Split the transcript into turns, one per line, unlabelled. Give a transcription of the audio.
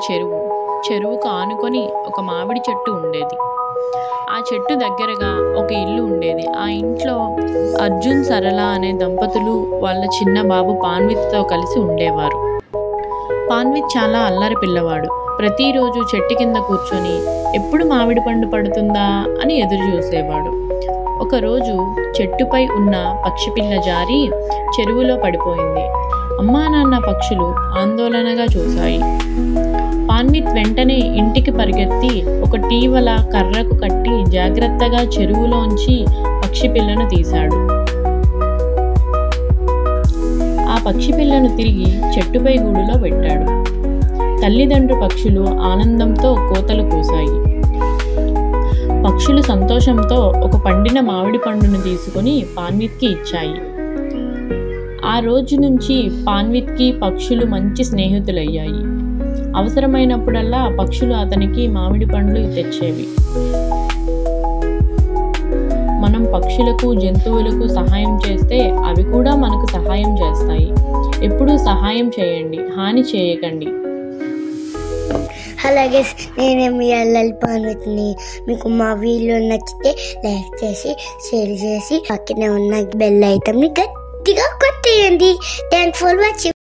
చెరువుకు ఆనుకొని ఒక మామిడి చెట్టు ఉండేది. ఆ చెట్టు దగ్గరగా ఒక ఇల్లు ఉండేది. ఆ ఇంట్లో అర్జున్, సరళ అనే దంపతులు వాళ్ళ చిన్న బాబు పాన్విత్తో కలిసి ఉండేవారు. పాన్విత్ చాలా అల్లరి పిల్లవాడు. ప్రతిరోజు చెట్టు కింద కూర్చొని ఎప్పుడు మామిడి పండు పడుతుందా అని ఎదురు చూసేవాడు. ఒకరోజు చెట్టుపై ఉన్న పక్షిపిల్ల జారి చెరువులో పడిపోయింది. అమ్మా నాన్న పక్షులు ఆందోళనగా చూశాయి. పాన్విత్ వెంటనే ఇంటికి పరిగెత్తి ఒక టీవల కర్రకు కట్టి జాగ్రత్తగా చెరువులోంచి పక్షిపిల్లను తీశాడు. ఆ పక్షిపిల్లను తిరిగి చెట్టుపై గూడులో పెట్టాడు. తల్లిదండ్రు పక్షులు ఆనందంతో కోతలు కూశాయి. పక్షులు సంతోషంతో ఒక పండిన మామిడి పండును తీసుకుని పాన్విత్కి ఇచ్చాయి. ఆ రోజు నుంచి పాన్విత్కి పక్షులు మంచి స్నేహితులయ్యాయి. అవసరమైనప్పుడల్లా పక్షులు అతనికి మామిడి పండ్లు తెచ్చేవి. మనం పక్షులకు, జంతువులకు సహాయం చేస్తే అవి కూడా మనకు సహాయం చేస్తాయి. ఎప్పుడూ సహాయం చేయండి, హాని చేయకండి.
అలాగే నేను మీ అల్లరి పాన్విత్ని. మీకు మా వీడియో నచ్చితే లైక్ చేసి, షేర్ చేసి, పక్కనే ఉన్న బెల్ ఐకాన్ని గట్టిగా కొట్టేయండి. Thanks for watching.